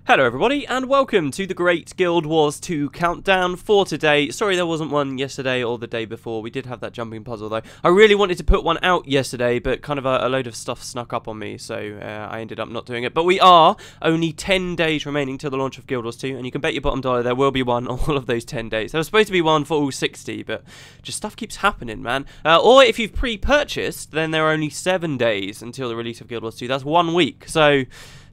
Hello everybody, and welcome to the Great Guild Wars 2 countdown for today. Sorry there wasn't one yesterday or the day before. We did have that jumping puzzle though. I really wanted to put one out yesterday, but kind of a load of stuff snuck up on me, so I ended up not doing it. But we are only 10 days remaining till the launch of Guild Wars 2, and you can bet your bottom dollar there will be one all of those 10 days. There was supposed to be one for all 60, but just stuff keeps happening, man. Or if you've pre-purchased, then there are only 7 days until the release of Guild Wars 2. That's 1 week, so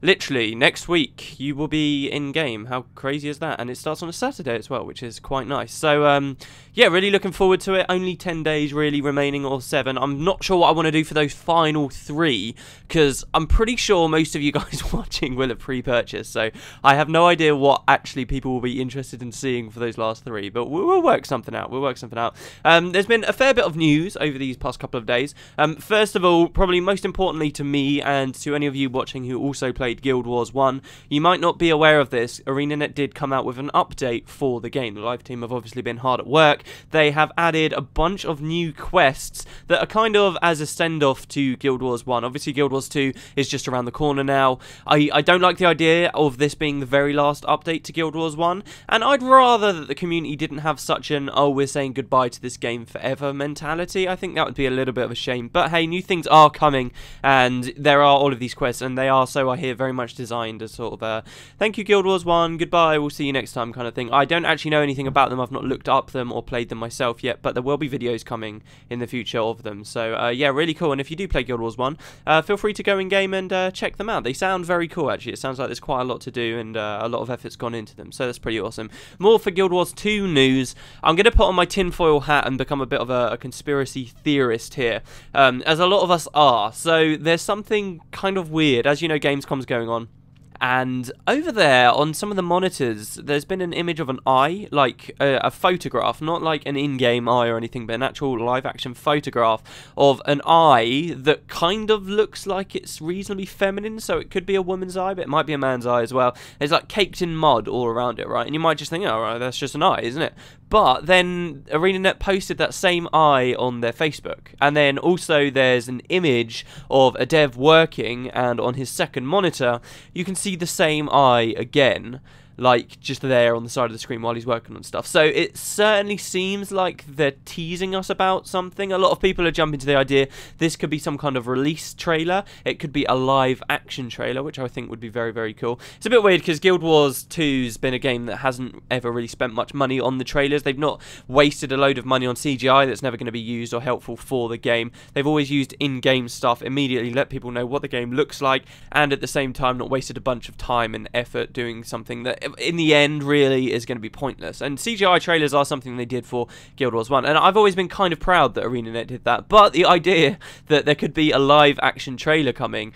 literally, next week, you will be in-game. How crazy is that? And it starts on a Saturday as well, which is quite nice. So, yeah, really looking forward to it. Only 10 days really remaining, or 7. I'm not sure what I want to do for those final 3, because I'm pretty sure most of you guys watching will have pre-purchased. So, I have no idea what actually people will be interested in seeing for those last 3. But we'll work something out. We'll work something out. There's been a fair bit of news over these past couple of days. First of all, probably most importantly to me and to any of you watching who also played Guild Wars 1, you might not be aware of this. ArenaNet did come out with an update for the game. The live team have obviously been hard at work. They have added a bunch of new quests that are kind of as a send-off to Guild Wars 1. Obviously Guild Wars 2 is just around the corner now. I don't like the idea of this being the very last update to Guild Wars 1, and I'd rather that the community didn't have such an, oh, we're saying goodbye to this game forever mentality. I think that would be a little bit of a shame, but hey, new things are coming, and there are all of these quests, and they are, so I hear, very much designed as sort of a thank you Guild Wars 1, goodbye, we'll see you next time kind of thing. I don't actually know anything about them. I've not looked up them or played them myself yet, but there will be videos coming in the future of them. So yeah, really cool. And if you do play Guild Wars 1, feel free to go in game and check them out. They sound very cool actually. It sounds like there's quite a lot to do, and a lot of effort's gone into them, so that's pretty awesome. More for Guild Wars 2 news. I'm going to put on my tinfoil hat and become a bit of a conspiracy theorist here, as a lot of us are. So there's something kind of weird, as you know, Gamescom's going on, and over there on some of the monitors there's been an image of an eye, like a photograph, not like an in-game eye or anything, but an actual live action photograph of an eye that kind of looks like it's reasonably feminine. So it could be a woman's eye, but it might be a man's eye as well. It's like caked in mud all around it, right? And you might just think, oh right, that's just an eye, isn't it? But then ArenaNet posted that same eye on their Facebook, and then also there's an image of a dev working, and on his second monitor you can see the same eye again, like just there on the side of the screen while he's working on stuff. So it certainly seems like they're teasing us about something. A lot of people are jumping to the idea this could be some kind of release trailer. It could be a live action trailer, which I think would be very, very cool. It's a bit weird because Guild Wars 2's been a game that hasn't ever really spent much money on the trailers. They've not wasted a load of money on CGI that's never going to be used or helpful for the game. They've always used in-game stuff, immediately let people know what the game looks like, and at the same time not wasted a bunch of time and effort doing something that in the end really is going to be pointless. And CGI trailers are something they did for Guild Wars 1, and I've always been kind of proud that ArenaNet did that, but the idea that there could be a live action trailer coming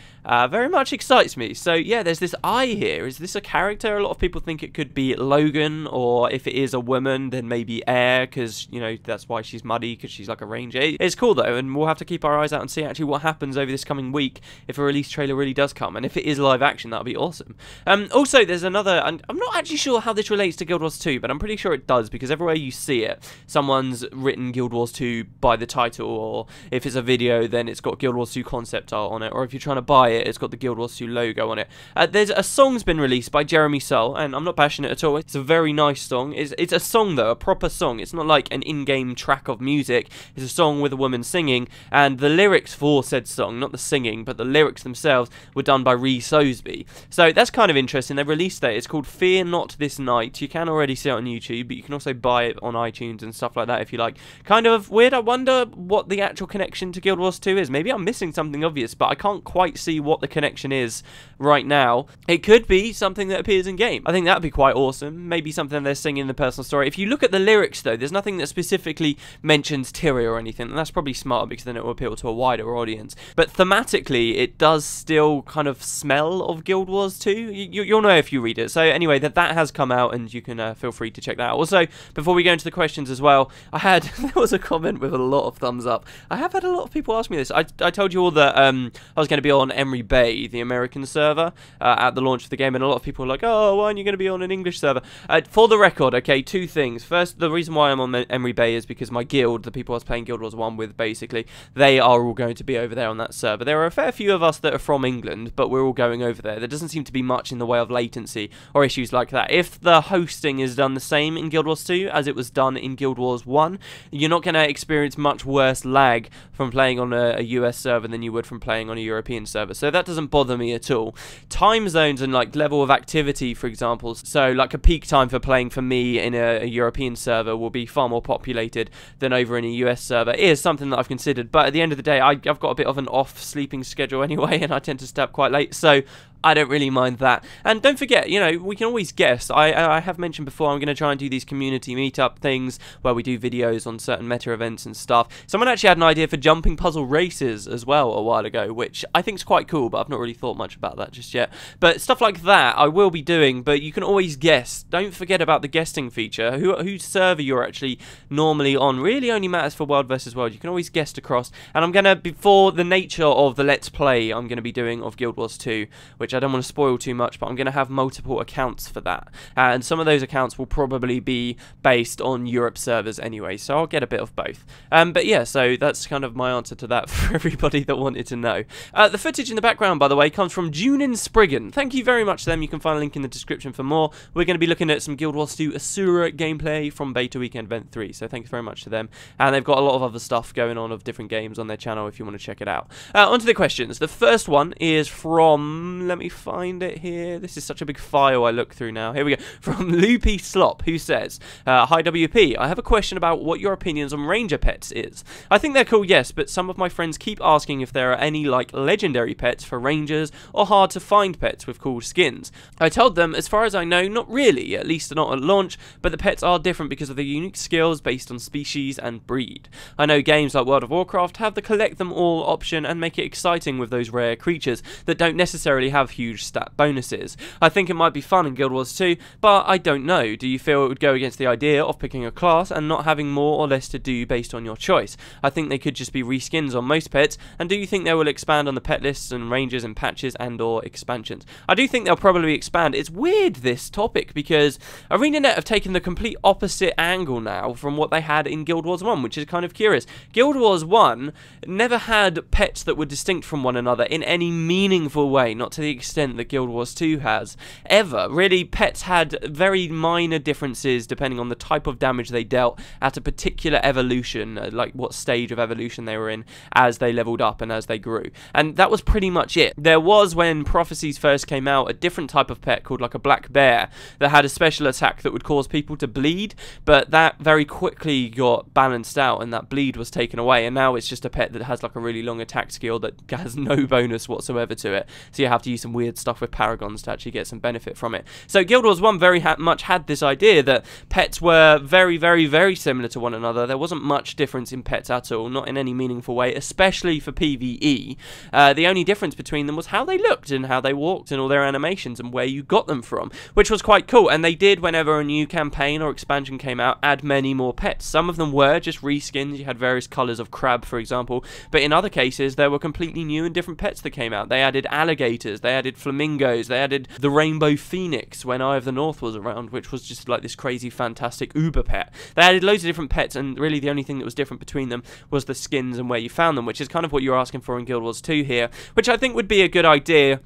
very much excites me. So yeah, there's this eye here. Is this a character? A lot of people think it could be Logan, or if it is a woman then maybe Air, because you know that's why she's muddy, because she's like a ranger. It's cool though, and we'll have to keep our eyes out and see actually what happens over this coming week if a release trailer really does come, and if it is live action, that would be awesome. Also there's another, and I'm not actually sure how this relates to Guild Wars 2, but I'm pretty sure it does, because everywhere you see it, someone's written Guild Wars 2 by the title, or if it's a video, then it's got Guild Wars 2 concept art on it, or if you're trying to buy it, it's got the Guild Wars 2 logo on it. There's a song's been released by Jeremy Soule, and I'm not bashing it at all. It's a very nice song. It's a song though, a proper song. It's not like an in-game track of music. It's a song with a woman singing, and the lyrics for said song, not the singing, but the lyrics themselves, were done by Ree Sosby. So that's kind of interesting. They've released that. It's called Fear Not This Night. You can already see it on YouTube, but you can also buy it on iTunes and stuff like that if you like. Kind of weird. I wonder what the actual connection to Guild Wars 2 is. Maybe I'm missing something obvious, but I can't quite see what the connection is right now. It could be something that appears in game. I think that'd be quite awesome. Maybe something they're singing in the personal story. If you look at the lyrics though, there's nothing that specifically mentions Tyria or anything, and that's probably smart because then it will appeal to a wider audience. But thematically, it does still kind of smell of Guild Wars 2. You'll know if you read it. So anyway, anyway, that has come out, and you can feel free to check that out. Also, before we go into the questions as well, there was a comment with a lot of thumbs up. I have had a lot of people ask me this. I told you all that I was going to be on Emery Bay, the American server, at the launch of the game, and a lot of people were like, oh, why aren't you going to be on an English server? For the record, okay, two things. First, the reason why I'm on Emery Bay is because my guild, the people I was playing Guild Wars 1 with, basically, they are all going to be over there on that server. There are a fair few of us that are from England, but we're all going over there. There doesn't seem to be much in the way of latency or issues like that. If the hosting is done the same in Guild Wars 2 as it was done in Guild Wars 1, you're not going to experience much worse lag from playing on a US server than you would from playing on a European server. So that doesn't bother me at all. Time zones and like level of activity, for example, so like a peak time for playing for me in a European server will be far more populated than over in a US server. It is something that I've considered, but at the end of the day, I've got a bit of an off sleeping schedule anyway, and I tend to stay up quite late, so I don't really mind that. And don't forget, you know, we can always guess. I have mentioned before, I'm going to try and do these community meetup things where we do videos on certain meta events and stuff. Someone actually had an idea for jumping puzzle races as well a while ago, which I think is quite cool, but I've not really thought much about that just yet. But stuff like that I will be doing, but you can always guess. Don't forget about the guesting feature. Whose server you're actually normally on really only matters for World versus World. You can always guest across. And I'm going to, before the nature of the Let's Play I'm going to be doing of Guild Wars 2, which I don't want to spoil too much, but I'm going to have multiple accounts for that, and some of those accounts will probably be based on Europe servers anyway, so I'll get a bit of both. But yeah, so that's kind of my answer to that for everybody that wanted to know. The footage in the background, by the way, comes from Junin Spriggan. Thank you very much to them. You can find a link in the description for more. We're going to be looking at some Guild Wars 2 Asura gameplay from Beta Weekend Event 3, so thanks very much to them, and they've got a lot of other stuff going on of different games on their channel if you want to check it out. On to the questions. The first one is from, let me find it here. This is such a big file I look through now. Here we go. From Loopy Slop, who says, hi WP, I have a question about what your opinions on Ranger pets is. I think they're cool, yes, but some of my friends keep asking if there are any like legendary pets for Rangers or hard to find pets with cool skins. I told them, as far as I know, not really, at least not at launch, but the pets are different because of their unique skills based on species and breed. I know games like World of Warcraft have the collect them all option and make it exciting with those rare creatures that don't necessarily have huge stat bonuses. I think it might be fun in Guild Wars 2, but I don't know. Do you feel it would go against the idea of picking a class and not having more or less to do based on your choice? I think they could just be reskins on most pets, and do you think they will expand on the pet lists and ranges and patches and or expansions? I do think they'll probably expand. It's weird, this topic, because ArenaNet have taken the complete opposite angle now from what they had in Guild Wars 1, which is kind of curious. Guild Wars 1 never had pets that were distinct from one another in any meaningful way, not to the extent that Guild Wars 2 has, ever. Really, pets had very minor differences depending on the type of damage they dealt at a particular evolution, like what stage of evolution they were in as they leveled up and as they grew. And that was pretty much it. There was, when Prophecies first came out, a different type of pet called like a black bear that had a special attack that would cause people to bleed, but that very quickly got balanced out and that bleed was taken away, and now it's just a pet that has like a really long attack skill that has no bonus whatsoever to it, so you have to use some weird stuff with paragons to actually get some benefit from it. So Guild Wars 1 very much had this idea that pets were very, very, very similar to one another. There wasn't much difference in pets at all, not in any meaningful way, especially for PvE. The only difference between them was how they looked and how they walked and all their animations and where you got them from, which was quite cool. And they did, whenever a new campaign or expansion came out, add many more pets. Some of them were just reskins. You had various colours of crab, for example, but in other cases there were completely new and different pets that came out. They added alligators, they added flamingos, they added the rainbow phoenix when Eye of the North was around, which was just like this crazy fantastic uber pet. They added loads of different pets, and really the only thing that was different between them was the skins and where you found them, which is kind of what you're asking for in Guild Wars 2 here, which I think would be a good idea.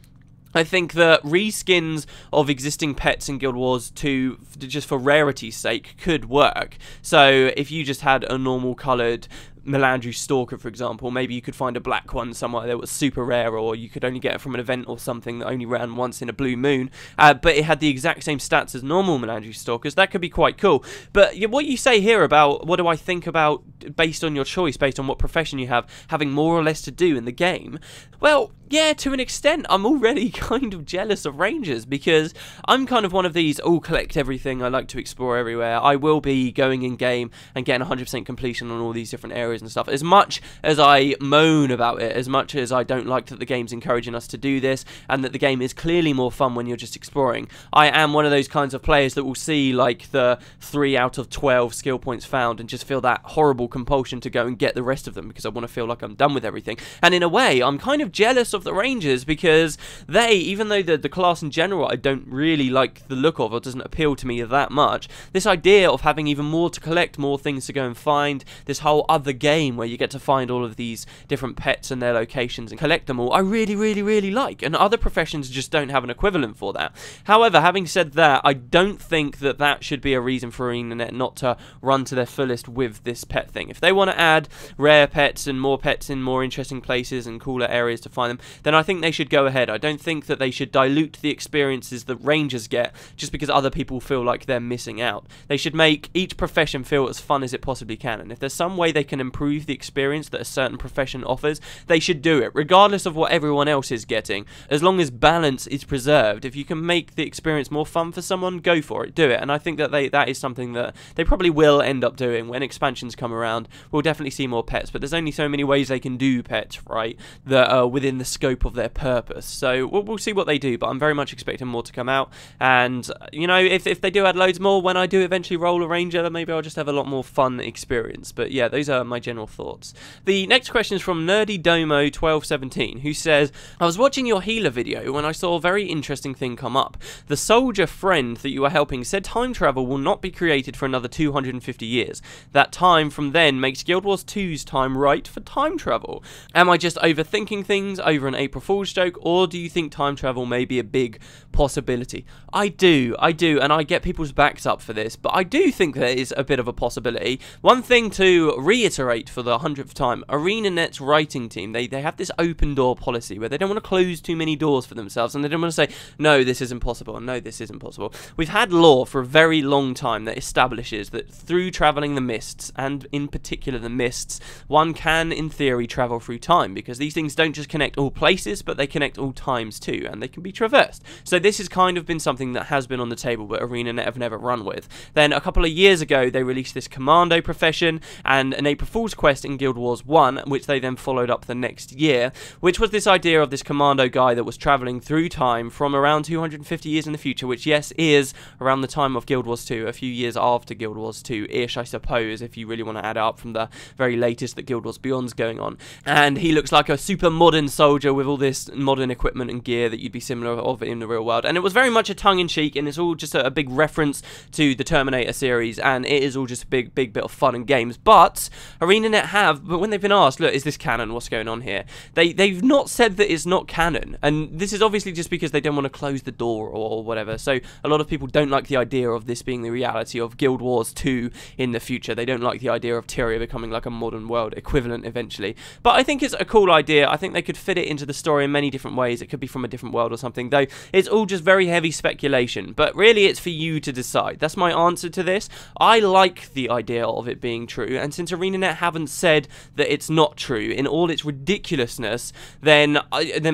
I think that reskins of existing pets in Guild Wars 2, just for rarity's sake, could work. So if you just had a normal coloured Melandry Stalker, for example, maybe you could find a black one somewhere that was super rare, or you could only get it from an event or something that only ran once in a blue moon, but it had the exact same stats as normal Melandry Stalkers. That could be quite cool. But what you say here about what do I think about, based on your choice, based on what profession you have, having more or less to do in the game, well, yeah, to an extent, I'm already kind of jealous of Rangers, because I'm kind of one of these, collect everything, I like to explore everywhere. I will be going in-game and getting 100% completion on all these different areas areas and stuff. As much as I moan about it, as much as I don't like that the game's encouraging us to do this, and that the game is clearly more fun when you're just exploring, I am one of those kinds of players that will see like the 3 out of 12 skill points found and just feel that horrible compulsion to go and get the rest of them because I want to feel like I'm done with everything. And in a way, I'm kind of jealous of the Rangers because they, even though the class in general I don't really like the look of or doesn't appeal to me that much, this idea of having even more to collect, more things to go and find, this whole other game where you get to find all of these different pets and their locations and collect them all, I really like, and other professions just don't have an equivalent for that. However, having said that, I don't think that that should be a reason for ArenaNet not to run to their fullest with this pet thing. If they want to add rare pets and more pets in more interesting places and cooler areas to find them, then I think they should go ahead. I don't think that they should dilute the experiences that Rangers get just because other people feel like they're missing out. They should make each profession feel as fun as it possibly can, and if there's some way they can improve the experience that a certain profession offers, they should do it, regardless of what everyone else is getting. As long as balance is preserved, if you can make the experience more fun for someone, go for it, do it. And I think that that is something that they probably will end up doing when expansions come around. We'll definitely see more pets, but there's only so many ways they can do pets, right, that are within the scope of their purpose. So we'll see what they do, but I'm very much expecting more to come out. And you know, if they do add loads more, when I do eventually roll a Ranger, then maybe I'll just have a lot more fun experience. But yeah, those are my general thoughts. The next question is from NerdyDomo1217, who says, I was watching your healer video when I saw a very interesting thing come up. The soldier friend that you are helping said time travel will not be created for another 250 years. That time from then makes Guild Wars 2's time right for time travel. Am I just overthinking things over an April Fool's joke, or do you think time travel may be a big possibility? I do, and I get people's backs up for this, but I do think there is a bit of a possibility. One thing to reiterate for the 100th time, ArenaNet's writing team, they have this open door policy where they don't want to close too many doors for themselves, and they don't want to say, no, this isn't possible, and no, this isn't possible. We've had lore for a very long time that establishes that through travelling the mists, and in particular the mists, one can, in theory, travel through time, because these things don't just connect all places, but they connect all times too, and they can be traversed. So this has kind of been something that has been on the table, but ArenaNet have never run with. Then a couple of years ago, they released this Commando profession and an April Fool's quest in Guild Wars 1, which they then followed up the next year, which was this idea of this Commando guy that was travelling through time from around 250 years in the future, which, yes, is around the time of Guild Wars 2, a few years after Guild Wars 2-ish, I suppose, if you really want to add up from the very latest that Guild Wars Beyond's going on. And he looks like a super modern soldier with all this modern equipment and gear that you'd be similar of in the real world. And it was very much a tongue-in-cheek, and it's all just a big reference to the Terminator series, and it is all just a big bit of fun and games. But ArenaNet but when they've been asked, look, is this canon? What's going on here? They've not said that it's not canon, and this is obviously just because they don't want to close the door or whatever. So a lot of people don't like the idea of this being the reality of Guild Wars 2 in the future. They don't like the idea of Tyria becoming like a modern world equivalent eventually. But I think it's a cool idea. I think they could fit it into the story in many different ways. It could be from a different world or something, though it's all just very heavy speculation. But really, it's for you to decide. That's my answer to this. I like the idea of it being true, and since ArenaNet haven't said that it's not true in all its ridiculousness, then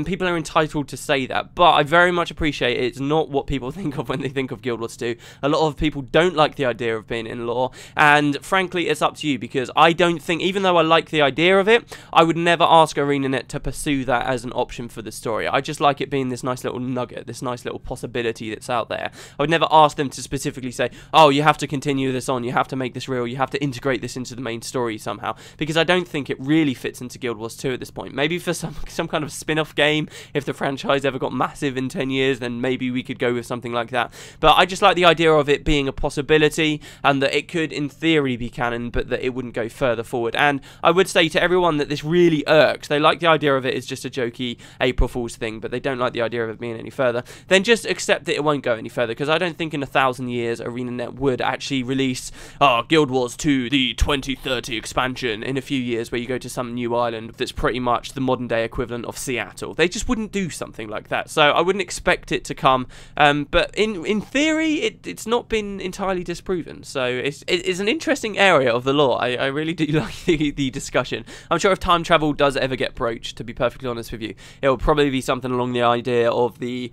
people are entitled to say that. But I very much appreciate it's not what people think of when they think of Guild Wars 2. A lot of people don't like the idea of being in lore, and frankly, it's up to you, because I don't think, even though I like the idea of it, I would never ask ArenaNet to pursue that as an option for the story. I just like it being this nice little nugget, this nice little possibility that's out there. I would never ask them to specifically say, oh, you have to continue this on, you have to make this real, you have to integrate this into the main story somehow, because I don't think it really fits into Guild Wars 2 at this point. Maybe for some kind of spin-off game, if the franchise ever got massive in 10 years, then maybe we could go with something like that. But I just like the idea of it being a possibility, and that it could, in theory, be canon, but that it wouldn't go further forward. And I would say to everyone that this really irks, they like the idea of it as just a jokey April Fool's thing, but they don't like the idea of it being any further, then just accept that it won't go any further, because I don't think in 1,000 years ArenaNet would actually release Guild Wars 2, the 2030 expansion, in a few years, where you go to some new island that's pretty much the modern day equivalent of Seattle. They just wouldn't do something like that, so I wouldn't expect it to come, but in theory, it's not been entirely disproven, so it's an interesting area of the lore. I really do like the discussion. I'm sure if time travel does ever get broached, to be perfectly honest with you, it will probably be something along the idea of the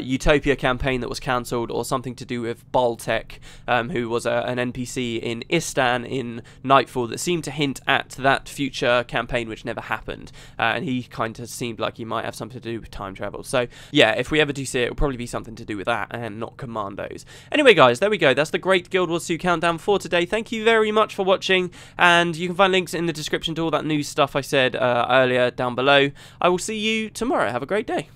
Utopia campaign that was cancelled, or something to do with Baltec, who was an NPC in Istan in Nightfall that seemed to hint at that future campaign which never happened, and he kind of seemed like he might have something to do with time travel. So yeah, if we ever do see it, it'll probably be something to do with that and not commandos. Anyway guys, there we go. That's the Great Guild Wars 2 countdown for today. Thank you very much for watching, and you can find links in the description to all that new stuff I said earlier down below. I will see you tomorrow. Have a great day.